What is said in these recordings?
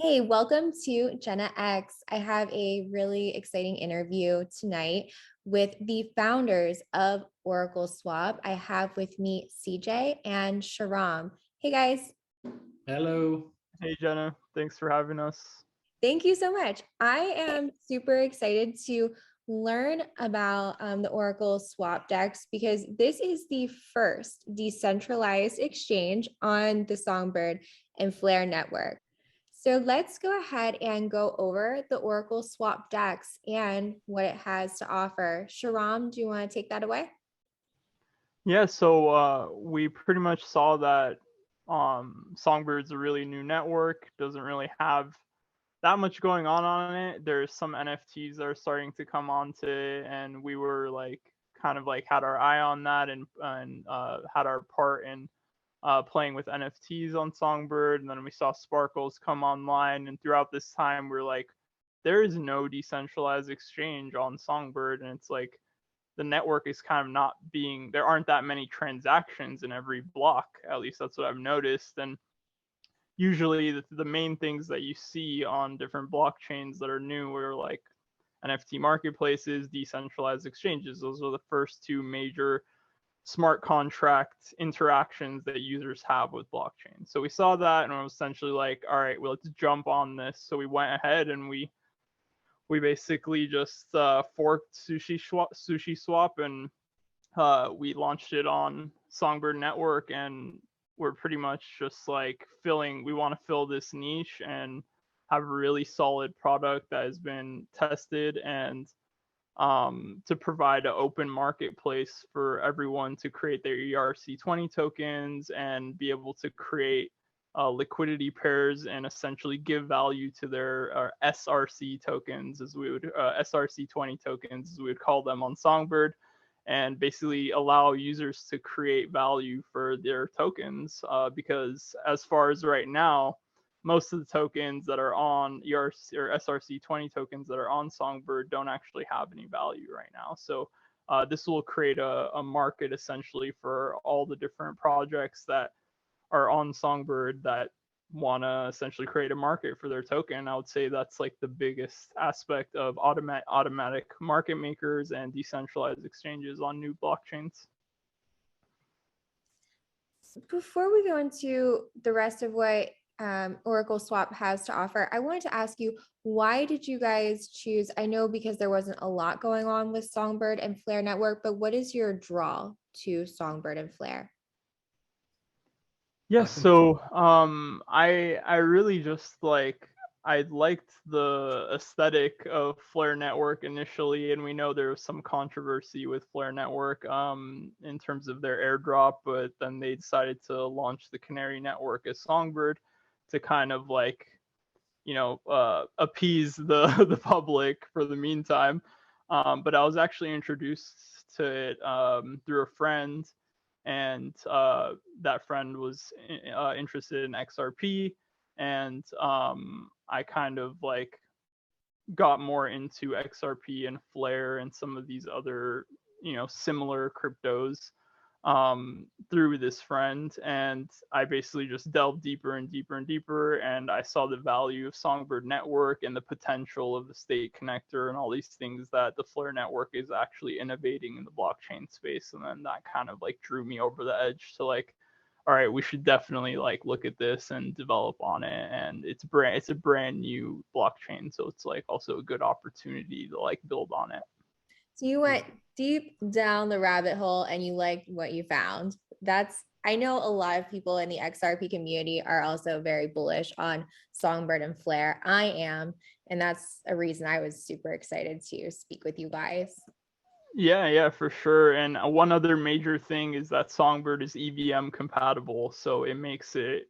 Hey, welcome to Jenna X. I have a really exciting interview tonight with the founders of Oracle Swap. I have with me CJ and Sharahm. Hey guys, Hello. Hey Jenna, thanks for having us. thank you so much. I am super excited to learn about the Oracle Swap DEX because this is the first decentralized exchange on the Songbird and Flare network. So let's go ahead and go over the Oracle Swap DEX and what it has to offer. Sharahm, do you want to take that away? Yeah, so we pretty much saw that Songbird's a really new network, doesn't really have that much going on it. There's some NFTs that are starting to come onto it, and we were like kind of like had our eye on that and had our part in playing with NFTs on Songbird, and then we saw Sparkles come online, and throughout this time we're like, there is no decentralized exchange on Songbird, and it's like the network is kind of not being, there aren't that many transactions in every block, at least that's what I've noticed. And usually the main things that you see on different blockchains that are new are like NFT marketplaces, decentralized exchanges. Those are the first two major smart contract interactions that users have with blockchain. So we saw that and I was essentially like, all right, well, let's jump on this. So we went ahead and we basically just forked Sushi Swap and we launched it on Songbird Network, and we're pretty much just like we want to fill this niche and have a really solid product that has been tested and to provide an open marketplace for everyone to create their ERC20 tokens and be able to create liquidity pairs and essentially give value to their SRC tokens, as we would SRC20 tokens, as we would call them on Songbird, and basically allow users to create value for their tokens. Because as far as right now, most of the tokens that are on ERC or SRC20 tokens that are on Songbird don't actually have any value right now. So this will create a market essentially for all the different projects that are on Songbird that want to essentially create a market for their token. I would say that's like the biggest aspect of automatic market makers and decentralized exchanges on new blockchains. Before we go into the rest of what Oracle Swap has to offer, I wanted to ask you, why did you guys choose? I know because there wasn't a lot going on with Songbird and Flare Network, but what is your draw to Songbird and Flare? Yes, so I really just like I liked the aesthetic of Flare Network initially, and we know there was some controversy with Flare Network in terms of their airdrop, but then they decided to launch the Canary Network as Songbird to kind of like appease the the public for the meantime. But I was actually introduced to it through a friend, and that friend was interested in XRP, and I kind of like got more into XRP and Flare and some of these other similar cryptos through this friend, and I basically just delved deeper and deeper and deeper, and I saw the value of Songbird Network and the potential of the state connector and all these things that the Flare network is actually innovating in the blockchain space, and then that kind of like drew me over the edge to like, all right, we should definitely like look at this and develop on it. And it's a brand new blockchain, so it's like also a good opportunity to like build on it. So you went deep down the rabbit hole and you liked what you found. I know a lot of people in the XRP community are also very bullish on Songbird and Flare. I am, and that's a reason I was super excited to speak with you guys. Yeah, for sure. And one other major thing is that Songbird is EVM compatible, so it makes it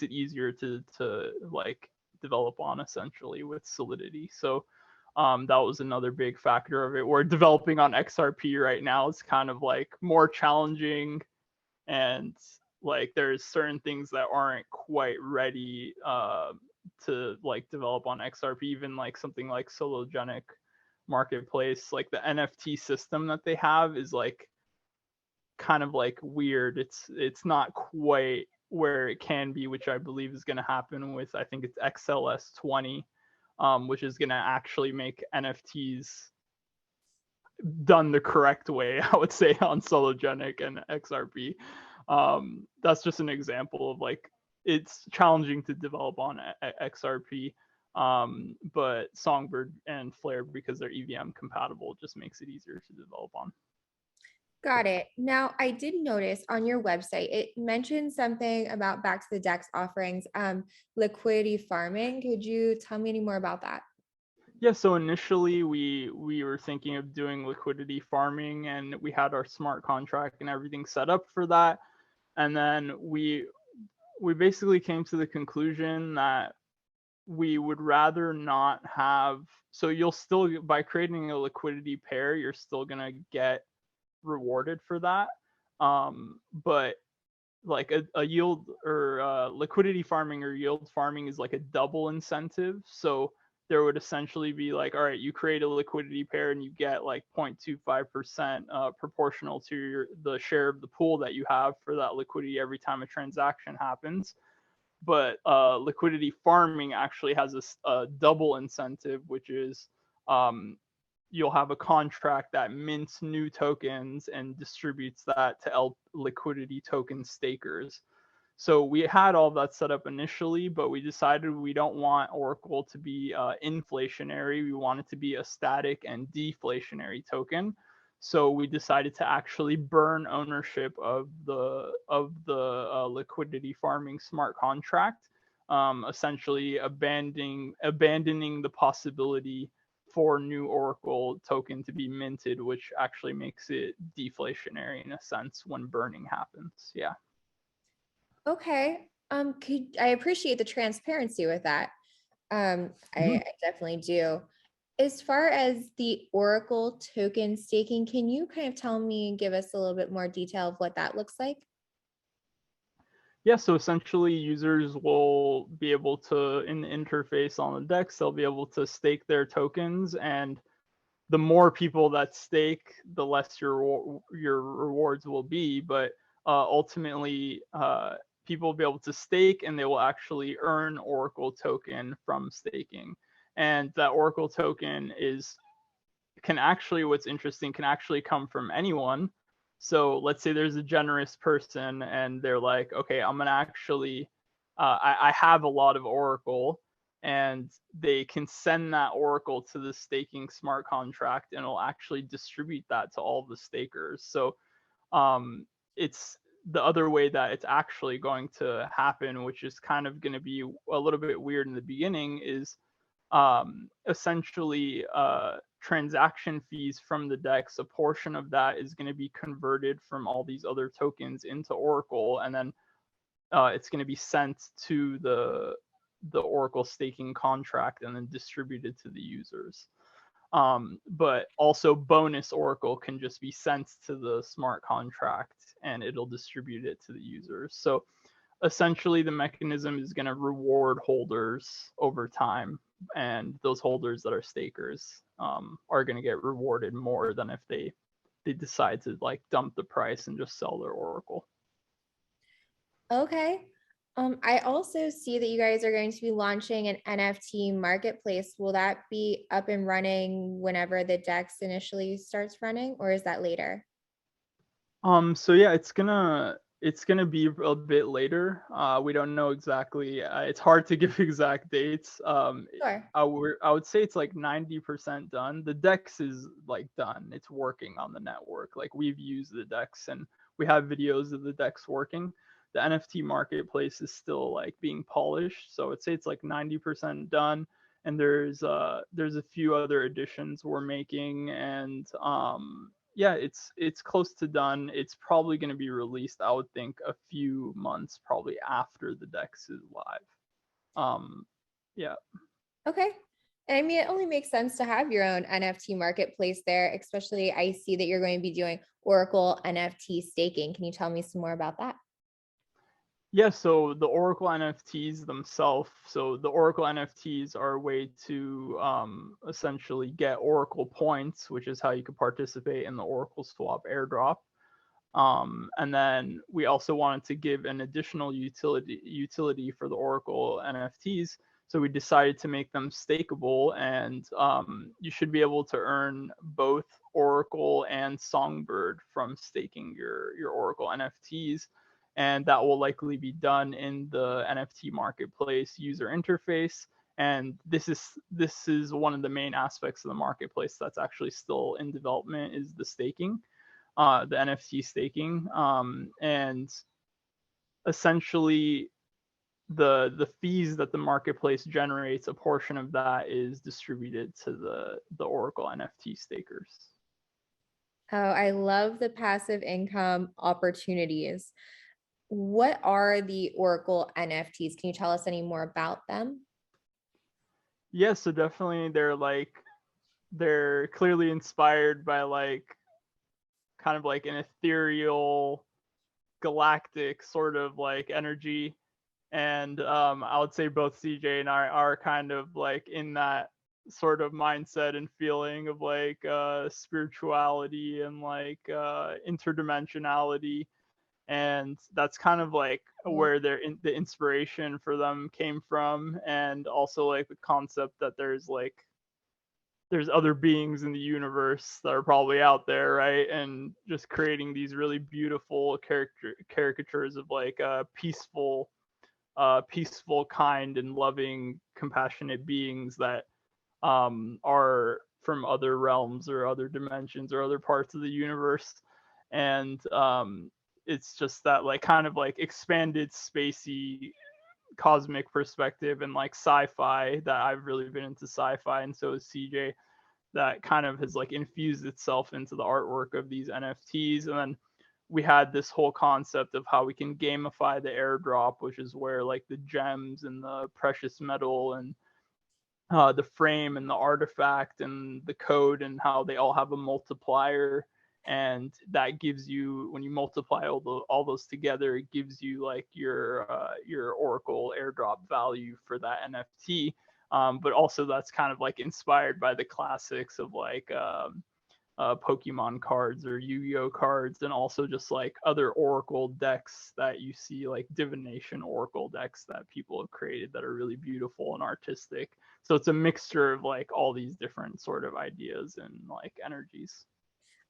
easier to like develop on essentially with Solidity. So that was another big factor of it. Where developing on XRP right now is kind of like more challenging, and like there's certain things that aren't quite ready to like develop on XRP. Even like something like Sologenic marketplace, like the NFT system that they have is like kind of like weird. It's not quite where it can be, which I believe is going to happen with, I think it's XLS20, which is going to actually make NFTs done the correct way, I would say, on Sologenic and XRP. That's just an example of like it's challenging to develop on XRP, but Songbird and Flare, because they're EVM compatible, just makes it easier to develop on. Got it. Now, I did notice on your website, it mentioned something about back to the DEX offerings, liquidity farming. Could you tell me any more about that? Yeah, so initially we were thinking of doing liquidity farming, and we had our smart contract and everything set up for that. And then we basically came to the conclusion that we would rather not have, so you'll still, by creating a liquidity pair, you're still going to get rewarded for that. But like a yield or liquidity farming or yield farming is like a double incentive. So there would essentially be like, all right, you create a liquidity pair and you get like 0.25% proportional to the share of the pool that you have for that liquidity every time a transaction happens. But liquidity farming actually has a double incentive, which is you'll have a contract that mints new tokens and distributes that to liquidity token stakers. So we had all that set up initially, but we decided we don't want Oracle to be inflationary. We want it to be a static and deflationary token. So we decided to actually burn ownership of the liquidity farming smart contract, essentially abandoning the possibility for new Oracle token to be minted, which actually makes it deflationary in a sense when burning happens. Yeah. Okay. I appreciate the transparency with that. I definitely do. As far as the Oracle token staking, can you kind of tell me, give us a little bit more detail of what that looks like? Yeah, so essentially users will be able to, in the interface on the DEX, they'll be able to stake their tokens, and the more people that stake, the less your rewards will be. But ultimately, people will be able to stake, and they will actually earn Oracle token from staking. And that Oracle token can actually, what's interesting, can actually come from anyone. So let's say there's a generous person and they're like, okay, I'm gonna actually, I have a lot of Oracle, and they can send that Oracle to the staking smart contract, and it'll actually distribute that to all the stakers. So it's the other way that it's actually going to happen, which is kind of going to be a little bit weird in the beginning, is essentially transaction fees from the DEX. A portion of that is going to be converted from all these other tokens into Oracle, and then it's going to be sent to the Oracle staking contract and then distributed to the users. But also bonus Oracle can just be sent to the smart contract and it'll distribute it to the users. So essentially the mechanism is going to reward holders over time, and those holders that are stakers are going to get rewarded more than if they decide to like dump the price and just sell their Oracle. Okay. I also see that you guys are going to be launching an NFT marketplace. Will that be up and running whenever the DEX initially starts running, or is that later? So yeah, it's gonna be a bit later. We don't know exactly. It's hard to give exact dates. Sure. I would say it's like 90% done. The DEX is like done. It's working on the network. Like we've used the DEX and we have videos of the DEX working. The NFT marketplace is still like being polished. So I'd say it's like 90% done. And there's a few other additions we're making, and yeah, it's close to done. It's probably going to be released, I would think, a few months probably after the DEX is live. Yeah. Okay. I mean, it only makes sense to have your own NFT marketplace there, especially I see that you're going to be doing Oracle NFT staking. Can you tell me some more about that? Yeah, so the Oracle NFTs themselves, so the Oracle NFTs are a way to essentially get Oracle points, which is how you could participate in the Oracle Swap airdrop. And then we also wanted to give an additional utility for the Oracle NFTs. So we decided to make them stakeable, and you should be able to earn both Oracle and Songbird from staking your Oracle NFTs. And that will likely be done in the NFT marketplace user interface. And this is one of the main aspects of the marketplace that's actually still in development, is the staking, the NFT staking, and essentially the fees that the marketplace generates, a portion of that is distributed to the Oracle NFT stakers. Oh, I love the passive income opportunities. What are the Oracle NFTs? Can you tell us any more about them? Yeah, so definitely they're clearly inspired by like kind of like an ethereal galactic sort of like energy. And I would say both CJ and I are kind of like in that sort of mindset and feeling of like spirituality and like interdimensionality. And that's kind of like Oh, where the inspiration for them came from, and also like the concept that there's other beings in the universe that are probably out there, right? And just creating these really beautiful caricatures of like peaceful, kind, and loving, compassionate beings that are from other realms or other dimensions or other parts of the universe. And it's just that like kind of like expanded spacey cosmic perspective and like sci-fi that I've really been into sci-fi, and so is CJ, that kind of has like infused itself into the artwork of these NFTs. And then we had this whole concept of how we can gamify the airdrop, which is where like the gems and the precious metal and the frame and the artifact and the code and how they all have a multiplier. And that gives you, when you multiply all those together, it gives you like your Oracle airdrop value for that NFT. But also that's kind of like inspired by the classics of like Pokemon cards or Yu-Gi-Oh cards, and also just like other Oracle decks that you see, like divination Oracle decks that people have created that are really beautiful and artistic. So it's a mixture of like all these different sort of ideas and like energies.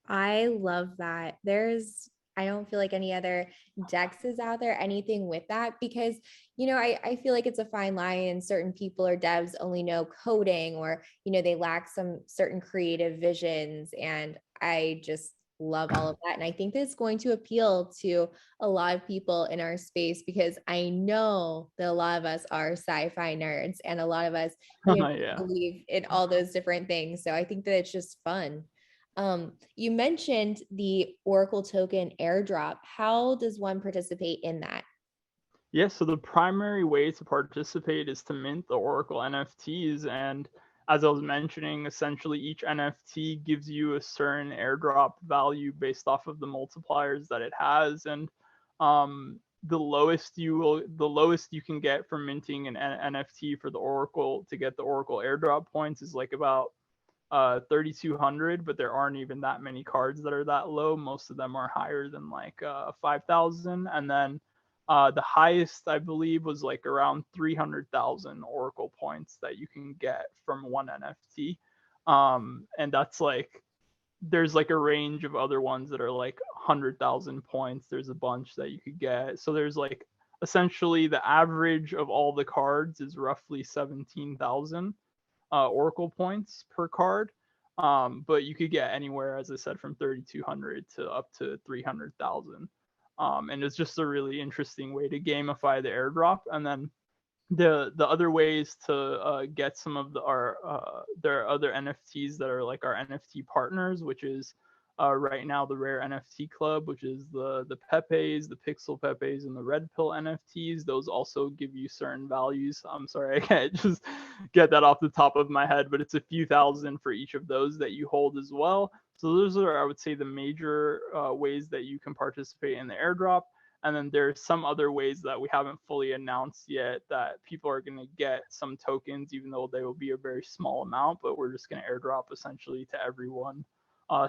I love that. I don't feel like any other decks is out there, anything with that, because, I feel like it's a fine line, and certain people or devs only know coding, or, they lack some certain creative visions. And I just love all of that. And I think that it's going to appeal to a lot of people in our space, because I know that a lot of us are sci-fi nerds, and a lot of us, Yeah. believe in all those different things. So I think that it's just fun. You mentioned the Oracle token airdrop. How does one participate in that? Yeah, so the primary way to participate is to mint the Oracle NFTs. And as I was mentioning, essentially each NFT gives you a certain airdrop value based off of the multipliers that it has. And the lowest you can get for minting an NFT for the Oracle to get the Oracle airdrop points is like about 3,200, but there aren't even that many cards that are that low. Most of them are higher than like 5,000. And then the highest, I believe, was like around 300,000 Oracle points that you can get from one NFT. And that's like, there's like a range of other ones that are like 100,000 points. There's a bunch that you could get. So there's like essentially the average of all the cards is roughly 17,000 Oracle points per card. But you could get anywhere, as I said, from 3,200 to up to 300,000. And it's just a really interesting way to gamify the airdrop. And then the other ways to get some of there are other NFTs that are like our NFT partners, which is right now the Rare NFT Club, which is the Pepes, the Pixel Pepes, and the Red Pill NFTs. Those also give you certain values. I'm sorry, I can't just get that off the top of my head, but it's a few thousand for each of those that you hold as well. So those are, I would say, the major ways that you can participate in the airdrop. And then there's some other ways that we haven't fully announced yet that people are going to get some tokens, even though they will be a very small amount, but we're just going to airdrop essentially to everyone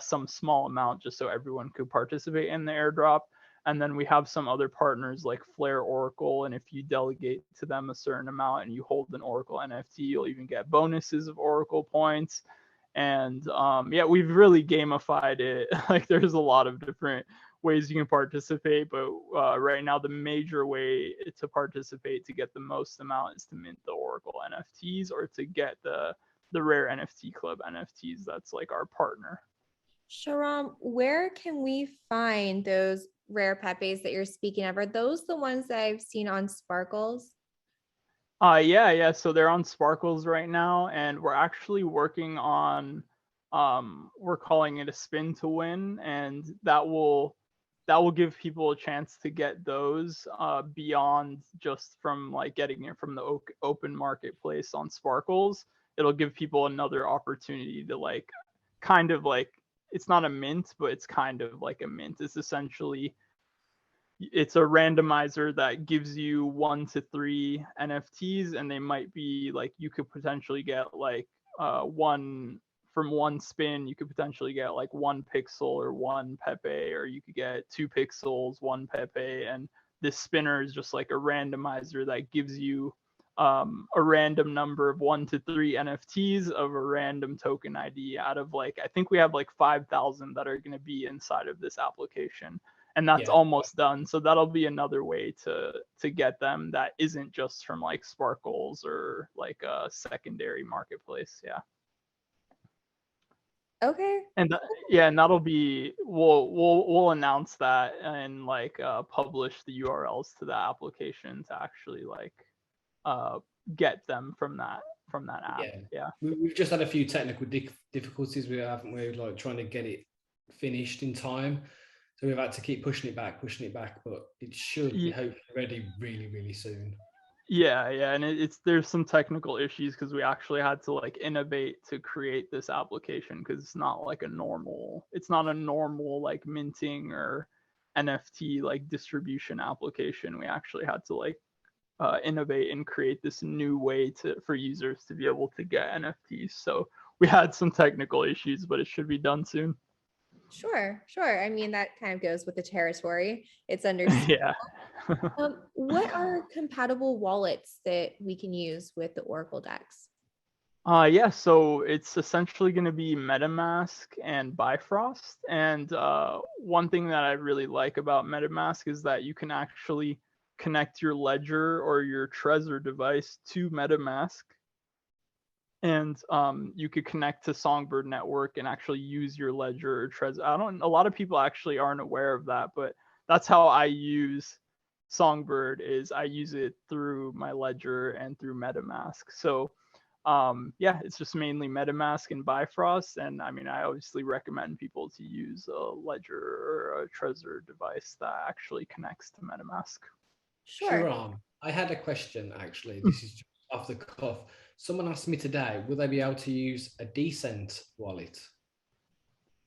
some small amount just so everyone could participate in the airdrop. And then we have some other partners like Flare Oracle, and if you delegate to them a certain amount and you hold an Oracle NFT, you'll even get bonuses of Oracle points. And yeah, we've really gamified it. Like there's a lot of different ways you can participate, but right now the major way to participate to get the most amount is to mint the Oracle NFTs or to get the rare NFT Club NFTs. That's like our partner. Sharahm, where can we find those rare pepes that you're speaking of? Are those the ones that I've seen on Sparkles? Yeah. So they're on Sparkles right now, and we're actually working on we're calling it a spin to win, and that will give people a chance to get those beyond just from like getting it from the open marketplace on Sparkles. It'll give people another opportunity to like kind of like it's not a mint, but it's kind of like a mint. It's essentially it's a randomizer that gives you 1 to 3 NFTs, and they might be like you could potentially get like one from one spin. You could potentially get like 1 pixel or 1 Pepe, or you could get 2 pixels, 1 Pepe, and this spinner is just like a randomizer that gives you a random number of 1 to 3 NFTs of a random token ID out of like I think we have like 5,000 that are going to be inside of this application, and that's Yeah. almost done. So that'll be another way to get them that isn't just from like Sparkles or like a secondary marketplace. Yeah. Okay. And yeah, and that'll be we'll announce that and like publish the URLs to the application to actually like uh get them from that app. Yeah. Yeah. We've just had a few technical difficulties, haven't we? Like trying to get it finished in time. So we've had to keep pushing it back, but it should be hopefully ready really, really soon. Yeah, and it's there's some technical issues because we actually had to like innovate to create this application because it's not like it's not a normal like minting or NFT like distribution application. We actually had to like innovate and create this new way for users to be able to get NFTs. So we had some technical issues, but it should be done soon. Sure. I mean, that kind of goes with the territory. It's understood. Yeah. What are compatible wallets that we can use with the Oracle DEX? Yeah, so it's essentially going to be MetaMask and Bifrost. And one thing that I really like about MetaMask is that you can actually connect your Ledger or your Trezor device to MetaMask. And you could connect to Songbird network and actually use your Ledger or Trezor. A lot of people actually aren't aware of that, but that's how I use Songbird is I use it through my Ledger and through MetaMask. So yeah, it's just mainly MetaMask and Bifrost. And I mean, I obviously recommend people to use a Ledger or a Trezor device that actually connects to MetaMask. Sure. Sharahm, I had a question actually. This is just off the cuff. Someone asked me today, will they be able to use a Decent wallet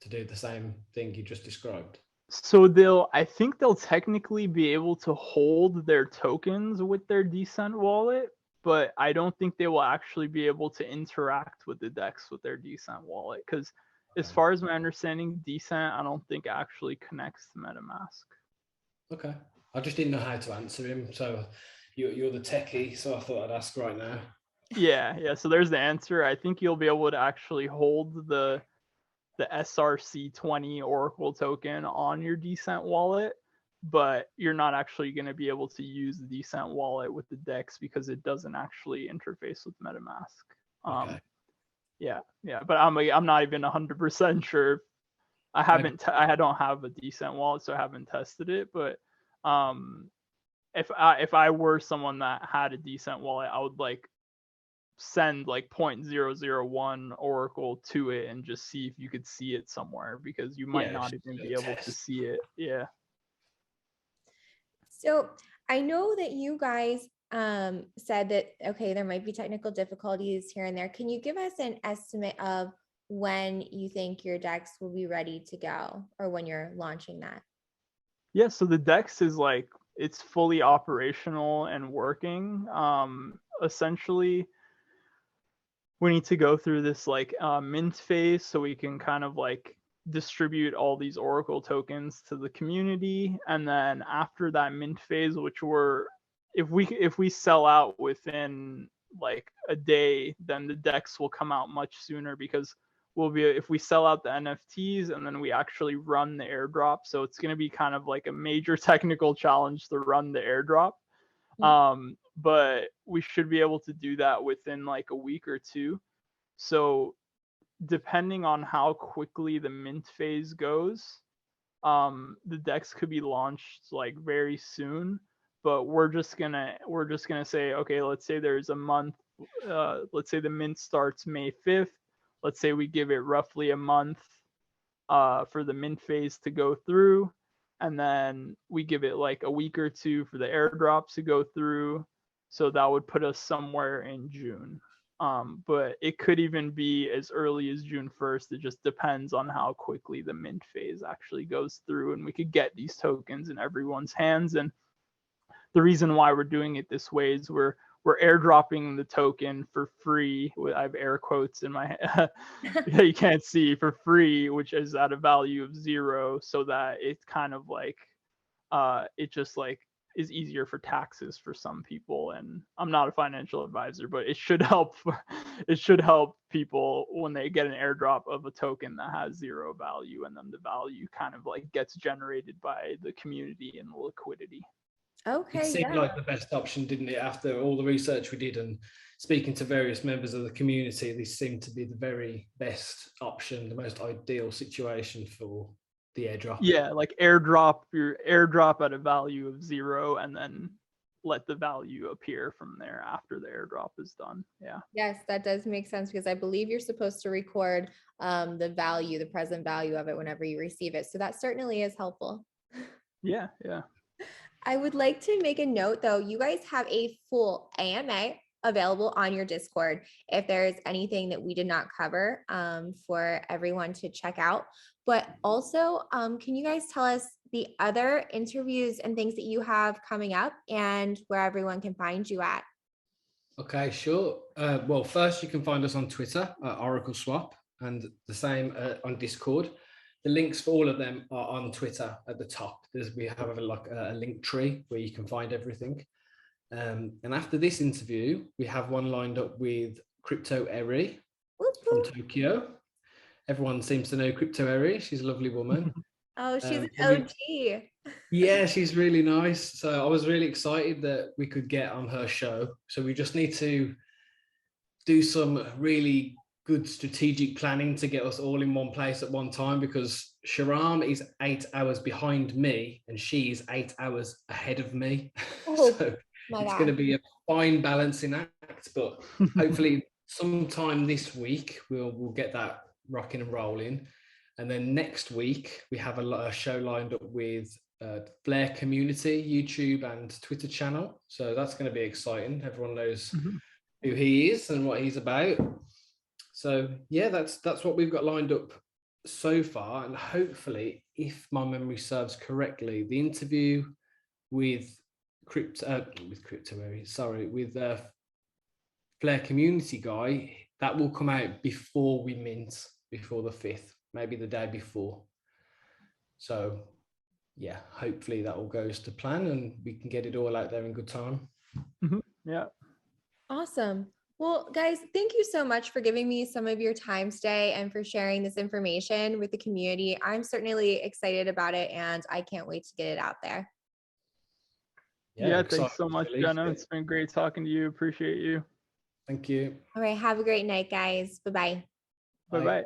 to do the same thing you just described? So I think they'll technically be able to hold their tokens with their Decent wallet, but I don't think they will actually be able to interact with the DEX with their Decent wallet. Because as far as my understanding, Decent I don't think actually connects to MetaMask. Okay. I just didn't know how to answer him. So you're the techie, so I thought I'd ask right now. Yeah. So there's the answer. I think you'll be able to actually hold the SRC20 Oracle token on your Decent wallet, but you're not actually going to be able to use the Decent wallet with the DEX because it doesn't actually interface with MetaMask. Okay. Yeah, but I'm not even 100% sure. I don't have a Decent wallet, so I haven't tested it. But if I were someone that had a Decent wallet, I would like send like 0.001 Oracle to it and just see if you could see it somewhere because you might not even be able to see it. Yeah. So I know that you guys said that, okay, there might be technical difficulties here and there. Can you give us an estimate of when you think your DEX will be ready to go or when you're launching that? Yeah, so the DEX is like, it's fully operational and working. Essentially, we need to go through this like mint phase so we can kind of like distribute all these Oracle tokens to the community, and then after that mint phase, which if we sell out within like a day, then the decks will come out much sooner, because if we sell out the NFTs and then we actually run the airdrop, so it's going to be kind of like a major technical challenge to run the airdrop. But we should be able to do that within like a week or two. So depending on how quickly the mint phase goes, the decks could be launched like very soon. But we're just gonna say, okay, let's say there's a month. Let's say the mint starts May 5th. Let's say we give it roughly a month for the mint phase to go through, and then we give it like a week or two for the airdrops to go through. So that would put us somewhere in June. But it could even be as early as June 1st. It just depends on how quickly the mint phase actually goes through, and we could get these tokens in everyone's hands. And the reason why we're doing it this way is we're airdropping the token for free. I have air quotes in my yeah, you can't see, for free, which is at a value of 0, so that it's kind of like it just like is easier for taxes for some people. And I'm not a financial advisor, but it should help people when they get an airdrop of a token that has 0 value, and then the value kind of like gets generated by the community and the liquidity. Okay. It seemed like the best option, didn't it? After all the research we did and speaking to various members of the community, this seemed to be the very best option, the most ideal situation for the airdrop. Yeah, like airdrop at a value of 0, and then let the value appear from there after the airdrop is done. Yeah. Yes, that does make sense, because I believe you're supposed to record the present value of it whenever you receive it. So that certainly is helpful. Yeah. I would like to make a note though, you guys have a full AMA available on your Discord if there's anything that we did not cover for everyone to check out. But also, can you guys tell us the other interviews and things that you have coming up and where everyone can find you at? Okay, sure. Well, first you can find us on Twitter at Oracle Swap, and the same on Discord. The links for all of them are on Twitter at the top. We have a link tree where you can find everything. And after this interview, we have one lined up with Crypto Eri from Tokyo. Everyone seems to know Crypto Eri. She's a lovely woman. Oh, she's an OG. Yeah, she's really nice. So I was really excited that we could get on her show. So we just need to do some really good strategic planning to get us all in one place at one time, because Sharahm is 8 hours behind me and she is 8 hours ahead of me. So it's going to be a fine balancing act, but hopefully sometime this week we'll get that rocking and rolling. And then next week we have a show lined up with Flair Community YouTube and Twitter channel. So that's going to be exciting. Everyone knows who he is and what he's about. So yeah, that's what we've got lined up so far. And hopefully, if my memory serves correctly, the interview with Flair Community guy, that will come out before we mint, before the 5th, maybe the day before. So yeah, hopefully that all goes to plan and we can get it all out there in good time. Yeah. Awesome. Well, guys, thank you so much for giving me some of your time today and for sharing this information with the community. I'm certainly excited about it, and I can't wait to get it out there. Yeah, thanks so much, Jenna. It's been great talking to you. Appreciate you. Thank you. All right. Have a great night, guys. Bye-bye. Bye-bye.